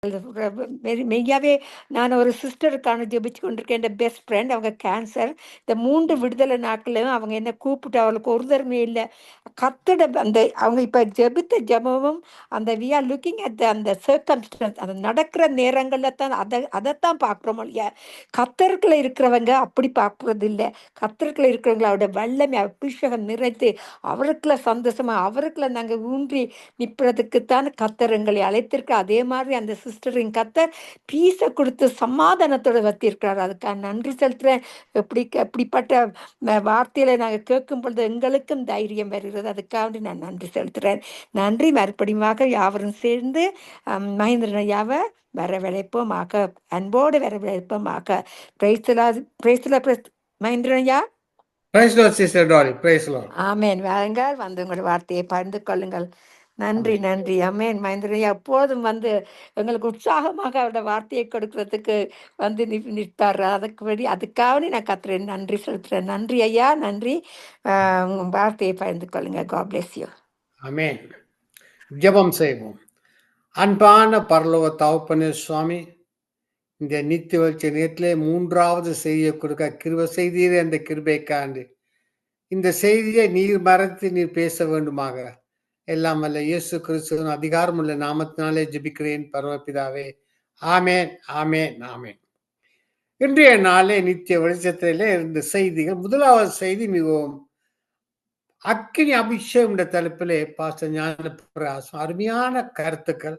மெய்யாவே நான் ஒரு சிஸ்டருக்கான ஜெபிச்சு கொண்டிருக்கேன். என் பெஸ்ட் ஃப்ரெண்ட் அவங்க கேன்சர். இந்த 3 விடுதலை நாட்களையும் அவங்க என்ன கூப்பிட்டு அவளுக்கு ஒரு தருமே இல்லை. கத்தோட அந்த அவங்க இப்போ ஜெபித்த ஜெபமும் அந்த வி ஆர் லுக்கிங் அட் அந்த சர்க்கம்ஸ்டன்ஸ் அந்த நடக்கிற நேரங்களில் தான் அதைத்தான் பார்க்குறோம் இல்லையா. கத்தருக்குள்ள இருக்கிறவங்க அப்படி பார்க்கறது இல்லை. கத்தருக்குள்ள இருக்கிறவங்கள அவருடைய வல்லமை அபிஷேகம் நிறைத்து அவருக்குள்ள சந்தோஷமா அவருக்குள்ள நாங்கள் ஊன்றி நிற்பதுக்குத்தான் கத்தர் எங்களை அழைத்திருக்க. அதே மாதிரி அந்த சிஸ்டரின் கத்தர் பீஸை கொடுத்து சமாதானத்தோட வத்திருக்கிறார். அதுக்காக நன்றி செலுத்துறேன். எப்படிப்பட்ட வார்த்தையில நாங்கள் கேட்கும் பொழுது எங்களுக்கும் தைரியம் வருகிறது. அதுக்காக நான் நன்றி செலுத்துறேன். நன்றி. மறுபடியுமாக யாவரும் சேர்ந்து மகேந்திரன் ஐயாவை வரவழைப்போமாக, அன்போடு வரவழைப்போமாக. மகேந்திரன் ஐயா. ஆமேன். வாருங்கள், வந்து உங்களோட வார்த்தையை பகிர்ந்து கொள்ளுங்கள். நன்றி நன்றி. அமேன். மகேந்திரன் ஐயா எப்போதும் வந்து எங்களுக்கு உற்சாகமாக அவரோட வார்த்தையை கொடுக்கறதுக்கு வந்து நிற்பார். அதுக்காக நான் கத்துறேன். நன்றி செலுத்துறேன். நன்றி ஐயா, நன்றி. வார்த்தையை பகிர்ந்து கொள்ளுங்க. God bless you. ஆமென். ஜெபம் செய்வோம். அன்பான பரலோக தகப்பனே சுவாமி, இந்த நித்திய வெளிச்ச நேரத்திலே 3வது செய்தியை கொடுக்க கிருபை செய்தீரே. அந்த கிருபைக்காண்டு இந்த செய்தியை நீர் மறைத்து நீர் பேச வேண்டுமாக எல்லாம் வல்ல இயேசு கிறிஸ்துவின் அதிகாரமுள்ள நாமத்தினாலே ஜெபிக்கிறேன் பரமபிதாவே. ஆமேன், ஆமேன், ஆமேன். இன்றைய நாளே நித்திய வெளிச்சத்திலே இருந்த செய்திகள். முதலாவது செய்தி மிகவும் அக்கினி அபிஷேகம் என்ற தலைப்பிலே பாஸ்டர் ஞான பிரகாசம் அருமையான கருத்துக்கள்.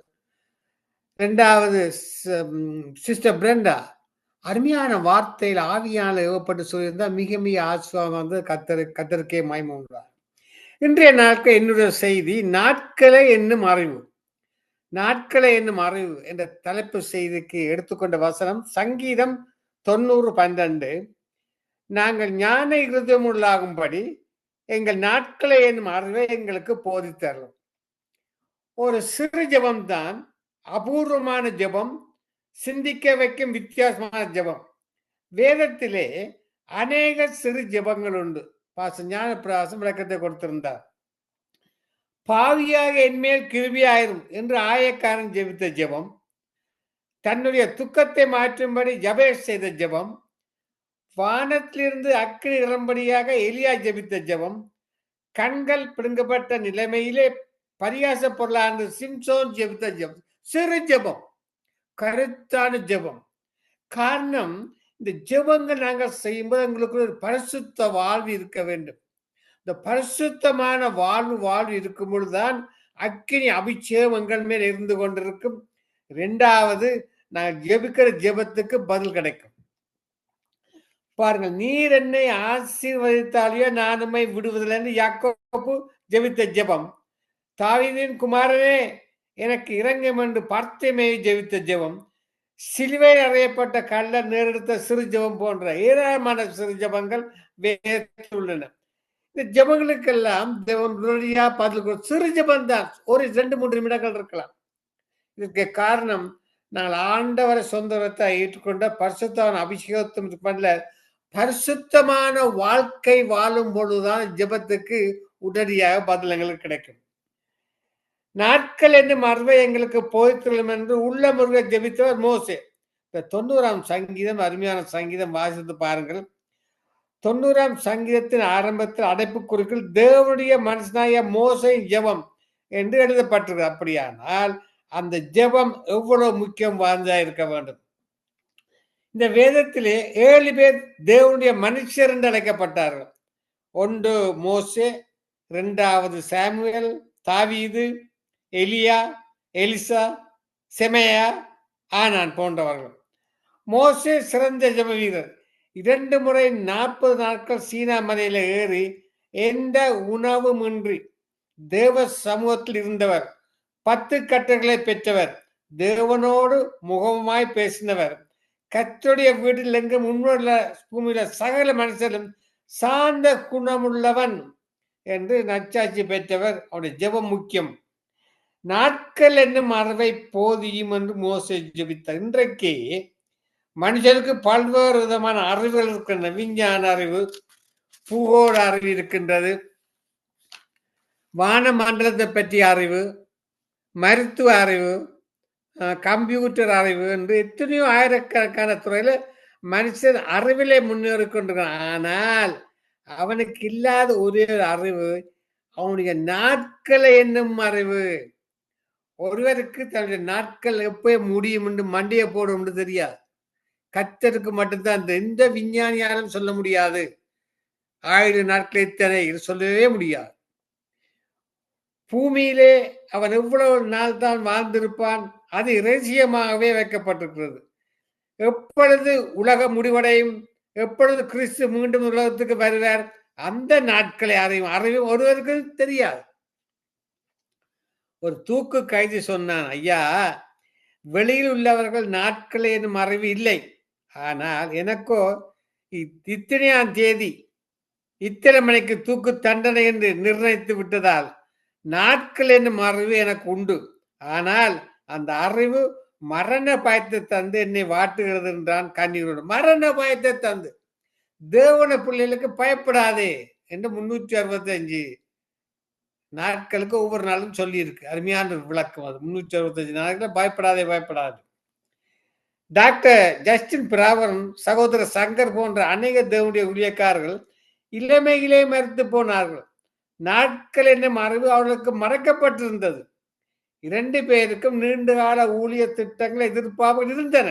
2வது சிஸ்டர் பிரெண்டா அருமையான வார்த்தையில் ஆவியான ஏவப்பட்டு சொல்லியிருந்தா மிக மிக ஆசுவாக வந்து கத்தருக்கே மயமுன்றார். இன்றைய நாட்கள் என்னுடைய செய்தி நாட்களை என்னும் அறிவு. நாட்களை என்னும் அறிவு என்ற தலைப்பு செய்திக்கு எடுத்துக்கொண்ட வசனம் சங்கீதம் 90:12. நாங்கள் ஞான இருதயம் உள்ளாகும்படி எங்கள் நாட்களை என்னும் அறிவை எங்களுக்கு போதித்தரலாம். ஒரு சிறு ஜெபம் தான் அபூர்வமான ஜெபம், சிந்திக்க வைக்கும் வித்தியாசமான ஜெபம். வேதத்திலே அநேக சிறு ஜெபங்கள் உண்டு. பாஸ்டர் ஞான பிரகாசம் விளக்கத்தை கொடுத்திருந்தார். பாவியாக என்மேல் கிருபியாயிரும் என்று ஆயக்காரன் ஜெபித்த ஜெபம், தன்னுடைய துக்கத்தை மாற்றும்படி ஜபேஷ் செய்த ஜெபம், வானத்திலிருந்து அக்கினி இறம்படியாக எலியா ஜெபித்த ஜெபம், கண்கள் பிடுங்கப்பட்ட நிலைமையிலே பரியாச பொருளான சிம்சோன் ஜெபித்த ஜெபம். சிறு ஜெபம், கருத்தான ஜெபம். காரணம், இந்த ஜெபங்கள் நாங்கள் செய்யும்போது எங்களுக்கு ஒரு பரிசுத்த வாழ்வு இருக்க வேண்டும். இந்த பரிசுத்தமான வாழ்வு இருக்கும் பொழுதுதான் அக்கினி அபிஷேகம் எங்கள் மேல் இருந்து கொண்டிருக்கும். 2வது, நான் ஜெபிக்கிற ஜெபத்துக்கு பதில் கிடைக்கும். பாருங்கள், நீர் என்னை ஆசீர்வதித்தாலேயோ நான் உம்மை விடுவதில்லை என்று யாக்கோபு ஜெபித்த ஜெபம். தாவீதின் குமாரனே எனக்கு இறங்கும் என்று பார்த்திமேயு ஜெபித்த ஜெபம். சிலுவையில் அறையப்பட்ட கள்ளர் நேரெடுத்த சிறு ஜெபம் போன்ற ஏராளமான சிறு ஜெபங்கள் வேதத்தில் உள்ளன. இந்த ஜெபங்களுக்கெல்லாம் பதில் சிறு ஜெபம் தான். ஒரு 2-3 நிமிடங்கள் இருக்கலாம். இதுக்கு காரணம், நாங்கள் ஆண்டவரை சொந்தத்தை ஏற்றுக்கொண்ட பரிசுத்தமான அபிஷேகத்தும் பண்ணல, பரிசுத்தமான வாழ்க்கை வாழும் பொழுதுதான் ஜெபத்துக்கு உடனடியாக பதில் எங்களுக்கு கிடைக்கும். நாட்கள் என்னும் அறிவை எங்களுக்கு போய்த்தரும் என்று உள்ள முருக ஜெபித்தவர் மோசே. இந்த 90ஆம் சங்கீதம் அருமையான சங்கீதம், வாசித்து பாருங்கள். 90ஆம் சங்கீதத்தின் ஆரம்பத்தில் அடைப்புக்குறிக்குள் தேவனுடைய மனுஷனாய மோசே ஜெபம் என்று எழுதப்பட்டிருக்கு. அப்படியானால் அந்த ஜெபம் எவ்வளவு முக்கியம் வாய்ந்ததா இருக்க வேண்டும். இந்த வேதத்திலே 7 பேர் தேவனுடைய மனுஷர் என்று அழைக்கப்பட்டார்கள். 1 மோசே, 2வது சாமுவேல், தாவீது, எலியா, எலிசா, செமையா, ஆனான் போன்றவர்கள். மோசே சிறந்த ஜெப வீரர். 2 முறை 40 நாட்கள் சீனா மலையில ஏறி எந்த உணவுமின்றி தேவ சமூகத்தில் இருந்தவர். 10 கட்டளைகளை பெற்றவர். தேவனோடு முகமாய் பேசினவர். கர்த்தருடைய வீட்டில் எங்கும் உண்மையுள்ள பூமியில சகல மனுஷரும் சார்ந்த குணமுள்ளவன் என்று நற்சாட்சி பெற்றவர். அவருடைய ஜெபம் முக்கியம். நாட்கள் என்னும் அறிவை போதியும் என்று மோசே ஜெபித்தார். இன்றைக்கு மனுஷனுக்கு பல்வேறு விதமான அறிவுகள் இருக்கின்றன. விஞ்ஞான அறிவு, பூகோள அறிவு இருக்கின்றது, வான மண்டலத்தை பற்றிய அறிவு, மருத்துவ அறிவு, கம்ப்யூட்டர் அறிவு என்று எத்தனையோ ஆயிரக்கணக்கான துறையில மனுஷன் அறிவிலே முன்னேறி கொண்டிருக்கிறான். ஆனால் அவனுக்கு இல்லாத ஒரே ஒரு அறிவு அவனுடைய நாட்களை என்னும் அறிவு. ஒருவருக்கு தன்னுடைய நாட்கள் எப்ப முடியும் என்று மண்டைய போடும் என்று தெரியாது. கர்த்தருக்கு மட்டும்தான் எந்த விஞ்ஞானியாலும் சொல்ல முடியாது. 1000 நாட்கள் இத்தனை இது சொல்லவே முடியாது. பூமியிலே அவன் எவ்வளவு நாள் தான் வாழ்ந்திருப்பான் அது இரகசியமாகவே வைக்கப்பட்டிருக்கிறது. எப்பொழுது உலகம் முடிவடையும், எப்பொழுது கிறிஸ்து மீண்டும் உலகத்துக்கு வருவார், அந்த நாட்களை அறிவு ஒருவருக்கு தெரியாது. ஒரு தூக்கு கைதி சொன்னான், ஐயா, வெளியில் உள்ளவர்கள் நாட்களை என்னும் அறிவு இல்லை, ஆனால் எனக்கோ இத்தனையாம் தேதி இத்தனை மணிக்கு தூக்கு தண்டனை என்று நிர்ணயித்து விட்டதால் நாட்கள் என்னும் அறிவு எனக்கு உண்டு. ஆனால் அந்த அறிவு மரண பயத்தை தந்து என்னை வாட்டுகிறது என்றான் கண்ணீரோடு. மரண பயத்தை தந்து தேவன பிள்ளைகளுக்கு பயப்படாதே என்று 365 நாட்களுக்கு ஒவ்வொரு நாளும் சொல்லி இருக்கு. அருமையான விளக்கம் அது. 365 நாட்கள் பயப்படாதே பயப்படாது. டாக்டர் ஜஸ்டின் பிராவரன், சகோதரர் சங்கர் போன்ற அநேக தேவனுடைய ஊழியக்காரர்கள் இளமையிலே மறுத்து போனார்கள். நாட்கள் என்னும் அறிவு அவர்களுக்கு மறைக்கப்பட்டிருந்தது. 2 பேருக்கும் நீண்ட கால ஊழிய திட்டங்கள் எதிர்பார்ப்பு இருந்தன.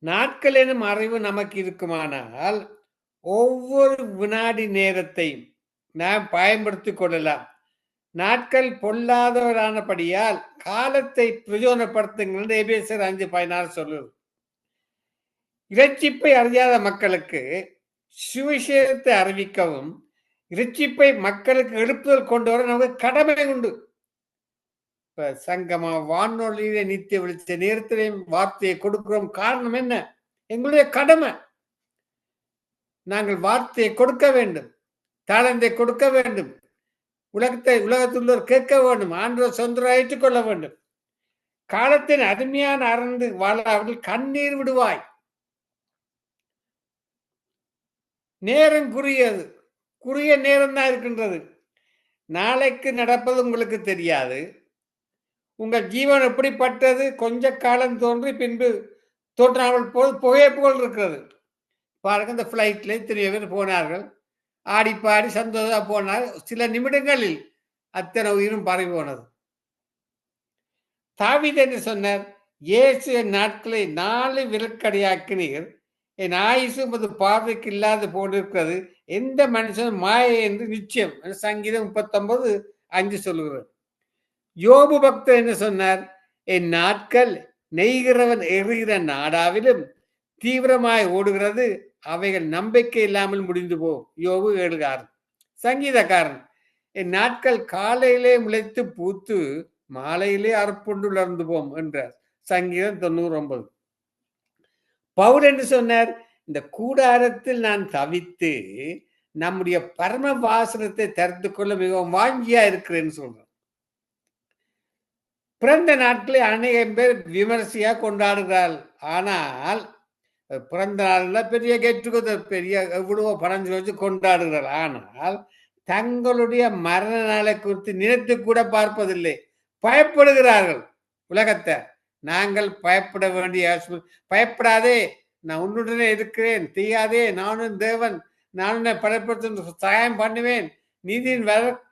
நாட்கள் எனும் அறிவு நமக்கு இருக்குமானால் ஒவ்வொரு வினாடி நேரத்தையும் நாம் பயன்படுத்திக் கொள்ளலாம். நாட்கள் பொல்லாதவரானபடியால் காலத்தை பிரயோஜனப்படுத்துங்கள் எபேசியர் 5:16 சொல்லுது. இரட்சிப்பை அறியாத மக்களுக்கு சுவிசேஷத்தை அறிவிக்கவும் இரட்சிப்பை மக்களுக்கு எழுப்புதல் கொண்டு வர நமக்கு கடமை உண்டு. இப்ப சங்கமா வானொலியில நித்திய விழிச்ச நேரத்திலையும் வார்த்தையை கொடுக்கிறோம். காரணம் என்ன? எங்களுடைய கடமை. நாங்கள் வார்த்தையை கொடுக்க வேண்டும், தாளந்தை கொடுக்க வேண்டும், உலகத்துள்ளோர் கேட்க வேண்டும், ஆண்டவர் சொந்தராக ஏற்றுக்கொள்ள வேண்டும். காலத்தின் அருமையான அறந்து வாழ அவர்கள் கண்ணீர் விடுவாய். நேரம் குறுகிய நேரம் தான் இருக்கின்றது. நாளைக்கு நடப்பது உங்களுக்கு தெரியாது. உங்கள் ஜீவன் எப்படிப்பட்டது? கொஞ்ச காலம் தோன்றி பின்பு தோன்றாமல் போல் புகையை போல் இருக்கிறது. பாருங்க, இந்த பிளைட்ல இத்தனை பேர் போனார்கள், ஆடி பாடி சந்தோஷமா போனார். சில நிமிடங்களில் அத்தனை உயிரும் பரவி போனது. தாவீது என்று சொன்னார், இயேசு என் நாட்களை 4 விரற்கடையாக்கினீர், என் ஆயுசு உமது பார்வைக்கு இல்லாது போட்டிருக்கிறது, எந்த மனுஷனும் மாயை என்று நிச்சயம். சங்கீதம் 39:5 சொல்லுகிறது. யோபு பக்தர் என்ன சொன்னார்? என் நாட்கள் நெய்கிறவன் எறுகிற நாடாவிலும் தீவிரமாய் ஓடுகிறது, அவைகள் நம்பிக்கை இல்லாமல் முடிந்து போகும். யோபு 7:6. சங்கீதக்காரன், என் நாட்கள் காலையிலே முளைத்து பூத்து மாலையிலே அறுப்புண்டு உலர்ந்து போம் என்றார். சங்கீதம் 99. பவுல் என்று சொன்னார், இந்த கூடாரத்தில் நான் தவித்து நம்முடைய பரம வாசனத்தை தரித்து கொள்ள மிகவும் வாஞ்சியா இருக்கிறேன்னு சொல்றேன். பிறந்த நாட்களை அநேக பேர் விமர்சையா கொண்டாடுகிறார்கள். ஆனால் பிறந்த நாள்ல பெரிய கெட்டுக்குதல், பெரிய எவ்வளவோ பணம் வச்சு கொண்டாடுகிறார்கள். ஆனால் தங்களுடைய மரண நாளை குறித்து நினைத்து கூட பார்ப்பதில்லை. பயப்படுகிறார்கள் உலகத்தை. நாங்கள் பயப்பட வேண்டிய பயப்படாதே, நான் உன்னுடனே இருக்கிறேன், தீயாதே, நானும் தேவன், நான் உன்னை பலப்படுத்த சகாயம் பண்ணுவேன், நீதியின்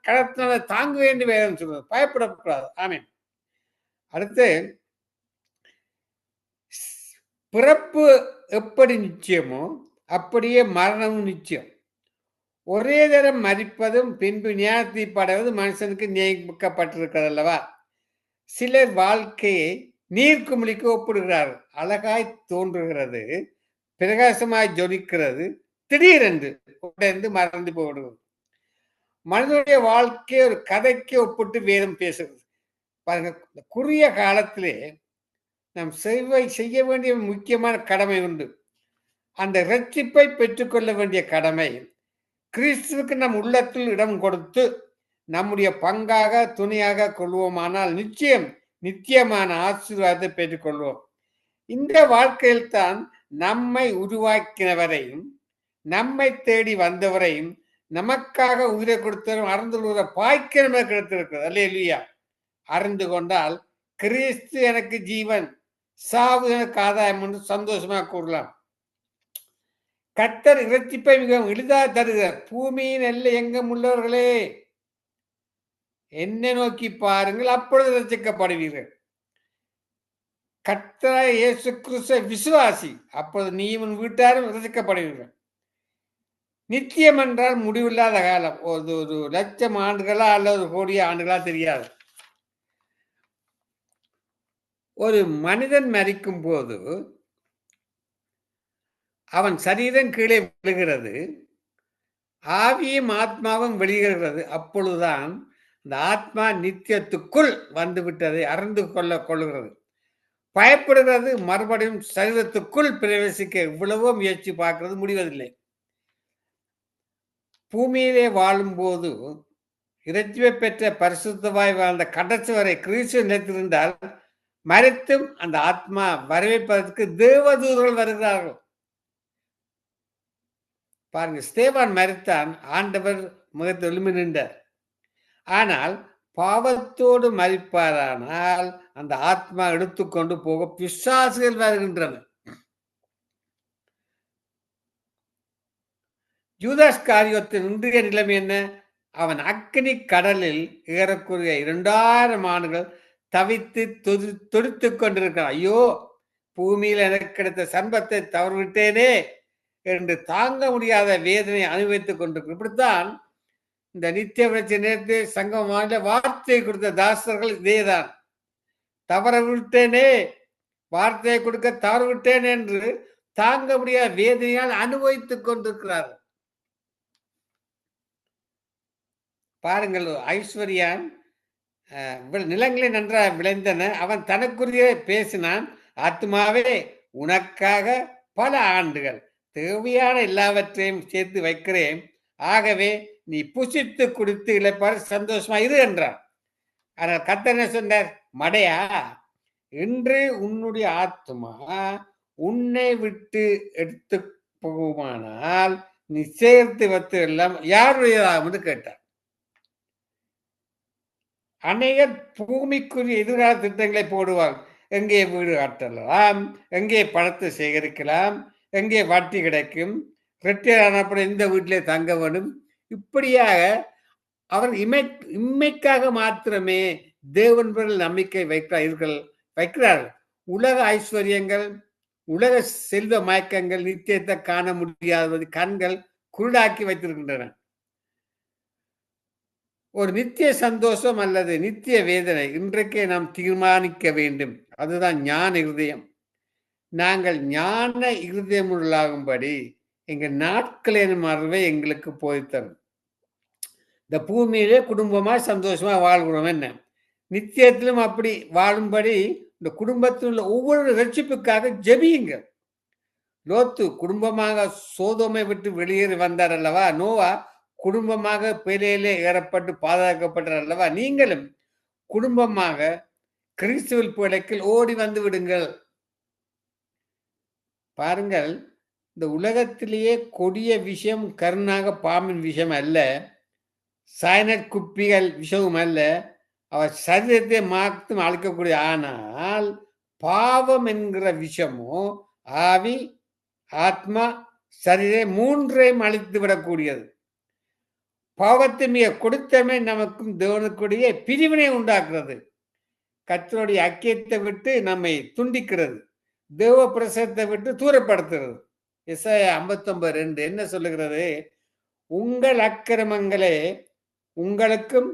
கடத்தினால தாங்க வேண்டி வேதம் சொல்றது. பயப்படக்கூடாது. ஆமீன். அடுத்து, பிறப்பு எப்படி நிச்சயமோ அப்படியே மரணமும் நிச்சயம். ஒரே தரம் மரிப்பதும் பின்பு நியாயத்தீர்ப்படைவது மனுஷனுக்கு நியமிக்கப்பட்டிருக்கிறது அல்லவா? சிலர் வாழ்க்கையை நீர்க்குமிழிக்கு ஒப்பிடுகிறார்கள். அழகாய் தோன்றுகிறது, பிரகாசமாய் ஜொலிக்கிறது, திடீரென்று உடைந்து மறந்து போடுவது. மனிதனுடைய வாழ்க்கையை ஒரு கதைக்கு ஒப்பிட்டு வேதம் பேசுகிறது. பாருங்க, குறுகிய காலத்திலே நாம் செய்ய வேண்டிய முக்கியமான கடமை உண்டு. அந்த இரட்சிப்பை பெற்றுக்கொள்ள வேண்டிய கடமை கிறிஸ்துவுக்கு நம் உள்ளத்தில் இடம் கொடுத்து நம்முடைய பங்காக துணையாக கொள்வோமானால் நிச்சயம் நித்தியமான ஆசீர்வாதத்தை பெற்றுக்கொள்வோம். இந்த வாழ்க்கையில் தான் நம்மை உருவாக்கினவரையும் நம்மை தேடி வந்தவரையும் நமக்காக உயிரை கொடுத்தவரும் அறிந்து கொள்கிற பாய்க்கிழமை கிடைத்திருக்கிறது. அல்லேலூயா. அறிந்து கொண்டால் கிறிஸ்து எனக்கு ஜீவன், சாவு எனக்கு ஆதாயம் என்று சந்தோஷமாக கூறலாம். கர்த்தர் இரட்சிப்பை மிகவும் எளிதாக தருகிறார். பூமியின் எல்லை எங்கும் உள்ளவர்களே, என்னை நோக்கி பாருங்கள், அப்பொழுது ரட்சிக்கப்படுவீர்கள். கர்த்தராகிய இயேசு கிறிஸ்துவை விசுவாசி, அப்பொழுது நீயும் உன் வீட்டாரும் ரட்சிக்கப்படுவீர்கள். நித்தியம் என்றால் முடிவில்லாத காலம். ஒரு லட்சம் ஆண்டுகளா அல்லது ஒரு கோடி ஆண்டுகளா தெரியாது. ஒரு மனிதன் மரிக்கும் போது அவன் சரீரம் கீழே விழுகிறது, ஆவியும் ஆத்மாவும் வெளியேறுகிறது. அப்பொழுதுதான் இந்த ஆத்மா நித்தியத்துக்குள் வந்து விட்டதை அறிந்து கொள்ளுகிறது. பயப்படுகிறது, மறுபடியும் சரீரத்துக்குள் பிரவேசிக்க எவ்வளவோ முயற்சி பார்க்கிறது, முடிவதில்லை. பூமியிலே வாழும் போது இறைச்சியை பெற்ற பரிசுத்தவாய் வாழ்ந்த கடைசி வரை கிறிஸ்து நிலைத்திருந்தால் மரித்தும் அந்த ஆத்மா வரவேற்பதற்கு தேவதூதர்கள் வருகிறார்கள். பாருங்க, ஸ்தேவான் மரித்தான், ஆண்டவர் முகத்தை எழும்பி நின்றார். ஆனால் பாவத்தோடு மரிப்பாரானால் அந்த ஆத்மா எடுத்துக்கொண்டு போக பிசாசுகள் வருகின்றன. யூதாஸ் காரியத்தின் இன்றைய நிலைமை என்ன? அவன் அக்கினி கடலில் ஏறக்குறைய 2000 ஆண்டுகள் தவித்து துடித்துக் கொண்டிருக்கிறான். ஐயோ, பூமியில் எனக்கு கிடைத்த சம்பத்தை தவறுவிட்டேனே என்று தாங்க முடியாத வேதனை அனுபவித்துக் கொண்டிருக்கிறார். இப்படித்தான் இந்த நித்திய விளர்ச்சி நேரத்தை சங்கமான வார்த்தை கொடுத்த தாசர்கள் இதேதான். தவற விட்டேனே, வார்த்தையை கொடுக்க தவறு விட்டேன் என்று தாங்க முடியாத வேதனையால் அனுபவித்துக் கொண்டிருக்கிறார்கள். பாருங்கள், ஐஸ்வர்யான் நிலங்களை நன்றாக விளைந்தன, அவன் தனக்குரிய பேசினான், ஆத்மாவே உனக்காக பல ஆண்டுகள் தேவையான எல்லாவற்றையும் சேர்த்து வைக்கிறேன், ஆகவே நீ புசித்து குடித்து இளைப்பாறு சந்தோஷமா இரு என்றார். ஆனால் கர்த்தர் என்ன சொன்னார்? மடையா, இன்று உன்னுடைய ஆத்மா உன்னை விட்டு எடுத்து போகுமானால் நீ சேர்த்து வைத்து எல்லாம் யாருடையதாகும் என்று கேட்டார். அநேகர் பூமிக்குரிய எதிர்கால திட்டங்களை போடுவார். எங்கே வீடு கட்டலாம், எங்கே பணத்தை சேகரிக்கலாம், எங்கே வட்டி கிடைக்கும், ரிட்டையர் ஆனப்பட இந்த வீட்டிலே தங்க வேண்டும். இப்படியாக அவர் இம்மைக்காக மாத்திரமே தேவன் நம்பிக்கை வைக்கிறார்கள். உலக ஐஸ்வர்யங்கள், உலக செல்வ மயக்கங்கள் நித்தியத்தை காண முடியாத கண்கள் குருடாக்கி வைத்திருக்கின்றன. ஒரு நித்திய சந்தோஷம் அல்லது நித்திய வேதனை இன்றைக்கே நாம் தீர்மானிக்க வேண்டும். அதுதான் ஞான இருதயம். நாங்கள் ஞான இருதயம் உள்ளாகும்படி எங்கள் நாட்களின் மறவை எங்களுக்கு போய்த்தரும். இந்த பூமியிலே குடும்பமா சந்தோஷமா வாழ்கிறோம் என்ன, நித்தியத்திலும் அப்படி வாழும்படி இந்த குடும்பத்தில் உள்ள ஒவ்வொரு ரட்சிப்புக்காக ஜெபியுங்க. லோத்து குடும்பமாக சோதோமை விட்டு வெளியேறி வந்தார் அல்லவா? நோவா குடும்பமாக பேலையிலே ஏறப்பட்டு பாதுகாக்கப்பட்டார் அல்லவா? நீங்களும் குடும்பமாக கிறிஸ்துவில் பிழைக்கில் ஓடி வந்து விடுங்கள். பாருங்கள், இந்த உலகத்திலேயே கொடிய விஷயம் கருணாக பாம்பின் விஷயம் அல்ல, சைனட் குப்பிகள் விஷயமும் அல்ல, அவர் சரீரத்தை மாற்றும் அழிக்கக்கூடிய. ஆனால் பாவம் என்கிற விஷயமோ ஆவி, ஆத்மா, சரீரம் மூன்றையும் அழித்து விடக்கூடியது. பாவத்தை மிக கொடுத்தமே நமக்கும் தேவனுக்குடைய பிரிவினை உண்டாக்குறது. கர்த்தருடைய ஐக்கியத்தை விட்டு நம்மை துண்டிக்கிறது, தேவ பிரசத்தை விட்டு தூரப்படுத்துகிறது. எசாயா 59:2 என்ன சொல்லுகிறது? உங்கள் அக்கிரமங்களே உங்களுக்கும்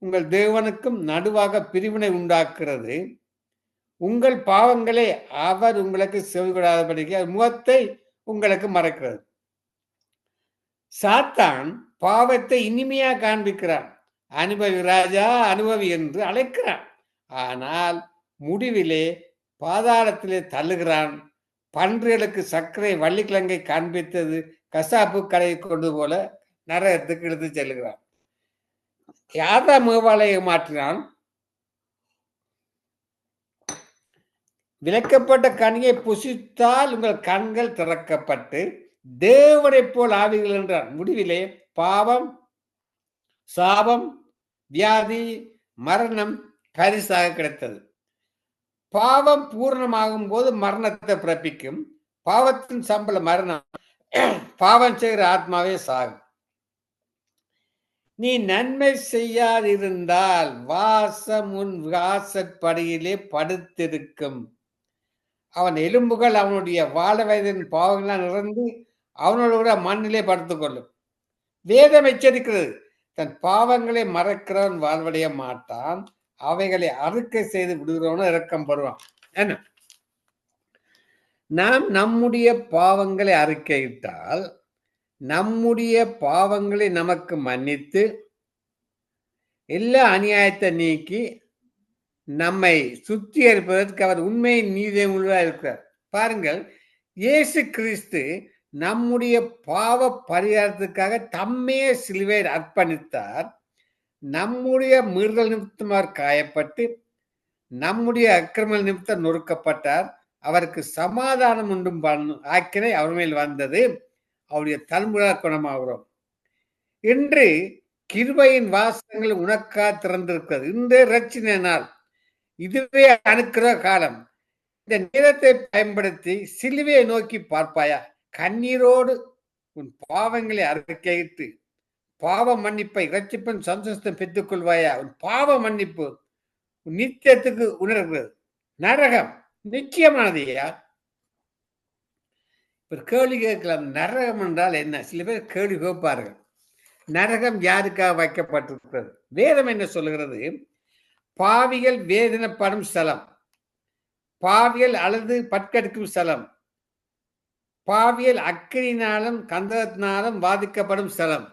உங்கள் தேவனுக்கும் நடுவாக பிரிவினை உண்டாக்குறது, உங்கள் பாவங்களே அவர் உங்களுக்கு செவிகொடாதபடிக்கு முகத்தை உங்களுக்கு மறைக்கிறது. சாத்தான் பாவத்தை இனிமையா காண்பிக்கிறான், அனுபவி ராஜா, அனுபவி என்று அழைக்கிறான். ஆனால் முடிவிலே பாதாளத்திலே தள்ளுகிறான். பன்றிகளுக்கு சர்க்கரை வள்ளிக்கிழங்கை காண்பித்தது கசாப்பு கடையை கொண்டு போல நரகத்துக்கு இழுத்து செல்லுகிறான். ஆதாம் ஏவாளை மாற்றினான். விலக்கப்பட்ட கனியை புசித்தால் உங்கள் கண்கள் திறக்கப்பட்டு தேவனை போல் ஆவீர்கள் என்றார். முடிவிலே பாவம், சாபம், வியாதி, மரணம் பரிசாக கிடைத்தது. பாவம் பூரணமாகும் போது மரணத்தை பிறப்பிக்கும். பாவத்தின் சம்பளம் மரணம். பாவம் செய்கிற ஆத்மாவே சாகும். நீ நன்மை செய்யாதிருந்தால் வாசம் உன் வாசற்படியிலே படுத்திருக்கும். அவன் எலும்புகள் அவனுடைய வாழ வயதின் பாவங்களால் நிறந்து அவனோடு கூட மண்ணிலே படுத்துக் கொள்ளும். வேதம் எச்சரிக்கிறது, தன் பாவங்களை மறக்கிறவன் வாழ்வடைய மாட்டான், அவைகளை அறுக்கை செய்து விடுகிறவனும் இரக்கம் பெறுவான். என்ன, நாம் நம்முடைய பாவங்களை அறிக்கையிட்டால் நம்முடைய பாவங்களை நமக்கு மன்னித்து எல்லா அநியாயத்தை நீக்கி நம்மை சுத்திகரிப்பதற்கு அவர் உண்மையின் நீதியை உள்ளதாக இருக்கிறார். பாருங்கள், இயேசு கிறிஸ்து நம்முடைய பாவ பரிகாரத்துக்காக தம்மையே சிலுவையில் அர்ப்பணித்தார். நம்முடைய மீறுதல் நிமித்தம் அவர் காயப்பட்டு நம்முடைய அக்கிரம நிமித்தம் நொறுக்கப்பட்டார். அவருக்கு சமாதானம் உண்டும் ஆக்கினை அவர் மேல் வந்தது. அவருடைய தலைமுறை குணமாகிறோம். இன்று கிருபையின் வாசகங்கள் உனக்கா திறந்திருக்கிறது. இந்த ரட்சின நாள், இதுவே அணுக்கிற காலம். இந்த நேரத்தை பயன்படுத்தி சிலுவையை நோக்கி பார்ப்பாயா? கண்ணீரோடு உன் பாவங்களை அறிக்கையிட்டு பாவ மன்னிப்பை இரட்சிப்பின் சந்தோஷத்தை பெற்றுக் கொள்வாயா? உன் பாவ மன்னிப்பு நித்தியத்துக்கு உணர்கிறது. நரகம் நிச்சயமானதையா? ஒரு கேள்வி கேட்கலாம், நரகம் என்றால் என்ன? சில பேர் கேள்வி கேட்பார்கள். நரகம் யாருக்காக வைக்கப்பட்டிருக்கிறது? வேதம் என்ன சொல்லுகிறது? பாவிகள் வேதனைப்படும் ஸ்தலம், பாவிகள் அழுது பட்கெடுக்கும் ஸ்தலம், பாவிகள் அக்கினினாலும் கந்தகத்தினாலும் வாதிக்கப்படும் ஸ்தலம்,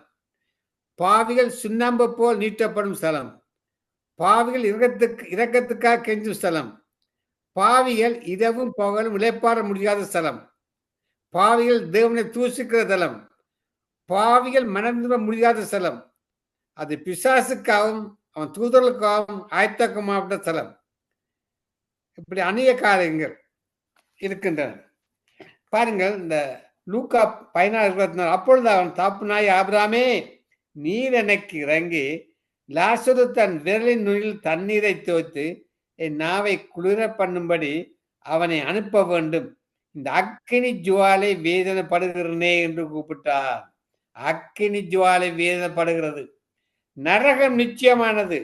பாவிகள் சுண்ணாம்பு போல் நீட்டப்படும் ஸ்தலம், பாவிகள் இரக்கத்துக்காக கெஞ்சும் ஸ்தலம், பாவிகள் இரவும் பகலும் இளைப்பாற முடியாத ஸ்தலம், பாவிகள் தேவனை தூசிக்கிற தலம், பாவிகள் மனம் திரும்ப முடியாத ஸ்தலம், அது பிசாசுக்காகவும் அவன் தூதர்களுக்காகவும் ஆயத்தமாக்கப்பட்ட ஸ்தலம். இப்படி அநேக காரியங்கள் இருக்கின்றன. பாருங்கள், இந்த லூக்கா 16:24, அப்பொழுது அவன் தாப்புனாய் ஆபிராமே, நீர் எனக்கு இறங்கி லாசரு தன் விரலின் நுனியில் தண்ணீரை தோய்த்து என் நாவை குளிர பண்ணும்படி அவனை அனுப்ப வேண்டும். இந்த அக்கினி ஜுவாலை வேதனைப்படுகிறனே என்று கூப்பிட்டார். அக்கினி ஜுவாலை வேதனைப்படுகிறது. நரகம் நிச்சயமானது,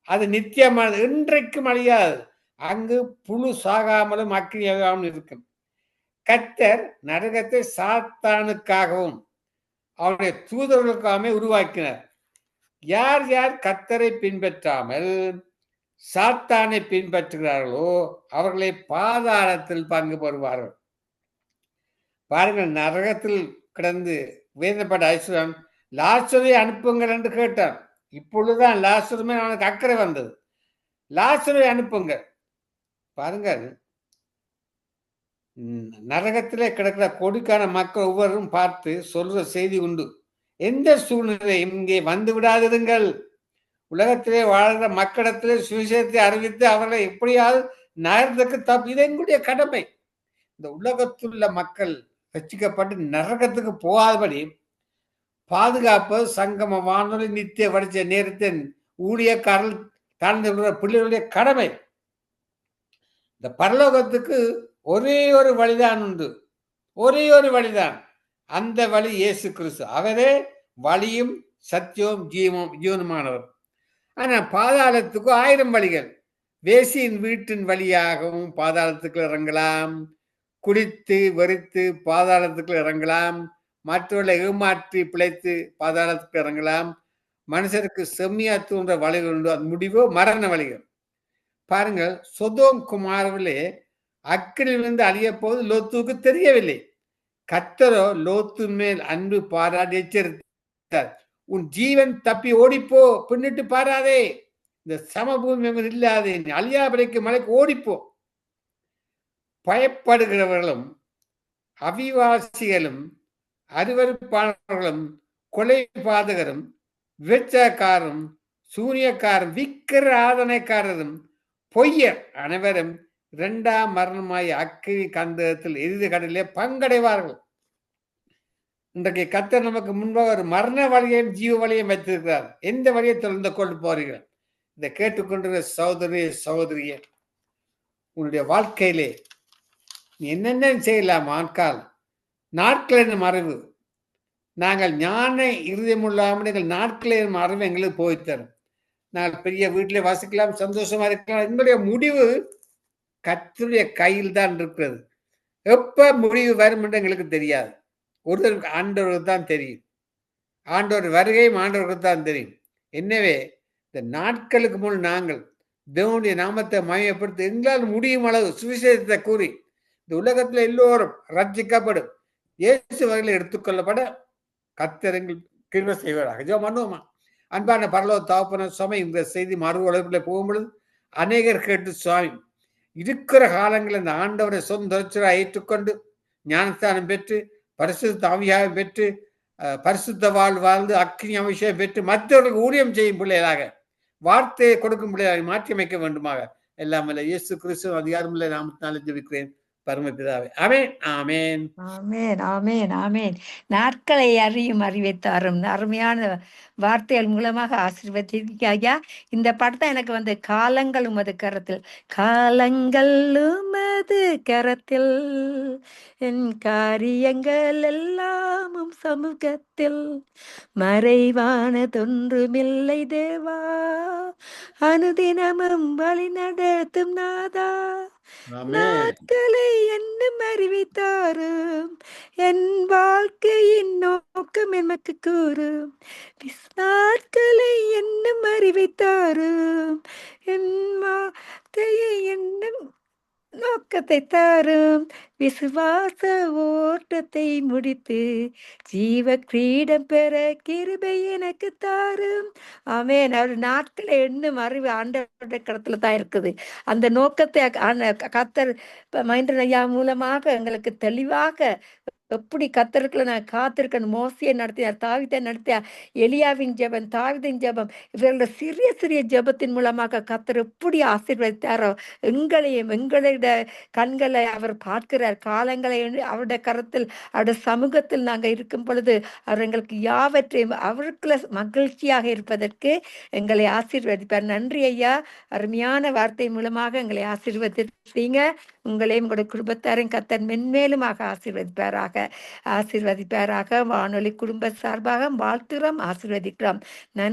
அது நித்தியமானது, இன்றைக்கும் அழியாது. அங்கு புழு சாகாமலும் அக்கினி ஆகாமலும் இருக்கும். கர்த்தர் நரகத்தை சாத்தானுக்காகவும் அவருடைய தூதர்களுக்காகவே உருவாக்கினார். யார் யார் கர்த்தரை பின்பற்றாமல் சாத்தானை பின்பற்றுகிறார்களோ அவர்களை பாதாளத்தில் பங்கு பெறுவார்கள். பாருங்கள், நரகத்தில் கிடந்து வேதனைப்பட்ட ஐஸ்வரன் லாசரை அனுப்புங்கள் என்று கேட்டான். இப்பொழுதுதான் லாசருமே அவனுக்கு அக்கறை வந்தது. லாசரை அனுப்புங்கள். பாருங்கள், நரகத்திலே கிடக்கிற கோடிக்கான மக்கள் ஒவ்வொருவரும் பார்த்து சொல்ற செய்தி உண்டு. எந்த சூழ்நிலை இங்கே வந்து விடாதிருங்கள். உலகத்திலே வாழ்கிற மக்களிடத்திலே சுவிசேஷத்தை அறிவித்து அவர்களை எப்படியாவது நரகத்துக்கு இது எங்களுடைய கடமை. இந்த உலகத்துள்ள மக்கள் ரட்சிக்கப்பட்டு நரகத்துக்கு போகாதபடி பாதுகாப்பது சங்கம வானொலி நித்திய வடிச்ச நேரத்தின் ஊழியக்காரர்கள் தாழ்ந்து பிள்ளைகளுடைய கடமை. இந்த பரலோகத்துக்கு ஒரே ஒரு வழிதான் உண்டு, ஒரே ஒரு வழிதான். அந்த வழி இயேசு கிறிஸ்து. அவரே வழியும் சத்தியமும் ஜீவனுமானவர். ஆனா பாதாளத்துக்கு 1000 வழிகள். வேசியின் வீட்டின் வழியாகவும் பாதாளத்துக்கு இறங்கலாம், குடித்து வெறித்து பாதாளத்துக்கு இறங்கலாம், மற்றவர்களை ஏமாற்றி பிழைத்து பாதாளத்துக்கு இறங்கலாம். மனுஷருக்கு செம்மியா தூண்டுற வழிகள் உண்டு, அது முடிவோ மரண வழிகள். பாருங்கள், சொதோம் குமாரவிலே அக்கினிலிருந்து அழிய போது லோத்துக்கு தெரியவில்லை. கர்த்தரோ லோத்தின் மேல் அன்பு பாராட்டி எச்சரித்தார். உன் ஜீவன் தப்பி ஓடிப்போ, பின்னிட்டு பாராதே, இந்த சமபூமி இல்லாதே, அழியாபடிக்கு மலைக்கு ஓடிப்போ. பயப்படுகிறவர்களும் அவிவாசிகளும் அருவருப்பாளர்களும் கொலை பாதகரும் விபச்சாரக்காரரும் சூனியக்காரரும் விக்கிர ஆதனைக்காரரும் பொய்யர் அனைவரும் 2ஆம் மரணமாய் அக்கினி கந்தகத்தில் எரிது கடலிலே பங்கடைவார்கள். இன்றைக்கு கர்த்தர் நமக்கு முன்பாக ஒரு மரண வழியையும் ஜீவ வழியையும் வைத்திருக்கிறார். எந்த வழியை தொடர்ந்து கொண்டு போறீர்கள்? இதை கேட்டுக்கொண்டிருக்கிற சகோதரி சகோதரியே, உன்னுடைய வாழ்க்கையிலே நீ என்னென்ன செய்யலாம் ஆட்கால் நாட்களின் மறைவு நாங்கள் ஞான இருதயமுள்ளாமல் எங்கள் நாட்களின் மறைவு எங்களுக்கு போய் தரும். நாங்கள் பெரிய வீட்டிலே வசிக்கலாம், சந்தோஷமா இருக்கலாம். எங்களுடைய முடிவு கர்த்தருடைய கையில் தான் இருக்கிறது. எப்ப முடிவு வரும் என்று எங்களுக்கு தெரியாது. ஒருத்தருக்கு ஆண்டவருக்கு தான் தெரியும். ஆண்டவர் வருகையும் ஆண்டவருக்கு தான் தெரியும். எனவே இந்த நாட்களுக்கு முன் நாங்கள் தேவனுடைய நாமத்தை மகிமைப்படுத்த எங்களால் முடியும் அளவு சுவிசேஷத்தை கூறி இந்த உலகத்தில் எல்லோரும் ரட்சிக்கப்படும் இயேசு வகையில் எடுத்துக்கொள்ளப்பட கர்த்தர் கிருபை செய்வாராக. ஜெபம் பண்ணுவோமா? அன்பான பரலோக தகப்பனே, சுவாமி, இந்த செய்தி மறு உலகத்தில் போகும்பொழுது அநேகர் கேட்டு, சுவாமி, இருக்கிற காலங்களில் இந்த ஆண்டவரை சொந்த ரட்சகராக ஏற்றுக்கொண்டு ஞானஸ்தானம் பெற்று பரிசுத்த ஆவியாக பெற்று பரிசுத்த வாழ்ந்து அக்னி அபிஷேகம் பெற்று மற்றவர்களுக்கு ஊழியம் செய்யும் பிள்ளைகளாக வார்த்தையை கொடுக்கும் பிள்ளைகளாக மாற்றி அமைக்க வேண்டுமாக எல்லாம் இயேசு கிறிஸ்து அதிகாரமுள்ள நாமத்தினாலே ஜெபிக்கிறேன் பரமபிதாவே. ஆமென், ஆமென். ஆமென், ஆமென், ஆமென். நாட்களை அறியும் அறிவை தரும் அருமையான வார்த்தைகள் மூலமாக ஆசீர்வதிக்காயா. இந்த படத்தை எனக்கு வந்து காலங்கள் உமது கரத்தில், காலங்கள் உமது கரத்தில், என் காரியங்கள் எல்லாமும் சமூகத்தில், மறைவானதொன்றுமில்லை தேவா, அனுதினமும் வழி நடத்தும் நாதா, ஆமென். நாட்களை என்னும் அறிவித்தாரும், என் வாழ்க்கையின் நோக்கம் எமக்கு கூறும், நாட்களை என்னும் அறிவித்தாரும், என் வார்த்தையை என்னும் நோக்கத்தை தாரும், விசுவாச ஓட்டத்தை முடித்து ஜீவ கிரீடம் பெற கிருபை எனக்கு தாரும். ஆமென். அவர் நாட்களை எண்ணும் அறிவு ஆண்டவருடைய கடத்துல தான் இருக்குது. அந்த நோக்கத்தை கர்த்தர் மகேந்திரன் ஐயா மூலமாக எங்களுக்கு தெளிவாக எப்படி கர்த்தருக்குள்ள நான் காத்திருக்கணும். மோசையை நடத்தினார், தாவீதை நடத்தினார், எலியாவின் ஜெபம், தாவீதின் ஜெபம், இவர்களோட சிறிய சிறிய ஜெபத்தின் மூலமாக கர்த்தர் எப்படி ஆசீர்வதித்தாரோ எங்களையும், எங்களுடைய கண்களை அவர் பார்க்கிறார். காலங்களை அவருடைய கரத்தில், அவருடைய சமூகத்தில் நாங்கள் இருக்கும் பொழுது அவர் எங்களுக்கு யாவற்றையும் அவருக்குள்ள மகிழ்ச்சியாக இருப்பதற்கு எங்களை ஆசீர்வதிப்பார். நன்றி ஐயா, அருமையான வார்த்தை மூலமாக எங்களை ஆசீர்வதித்தீங்க. உங்களையும் உங்களுடைய குடும்பத்தாரையும் கர்த்தர் மென்மேலுமாக ஆசீர்வதிப்பாராக, ஆசீர்வதிப்பாராக. வானொலி குடும்ப சார்பாக வாழ்த்துறோம், ஆசீர்வதிக்கிறோம்.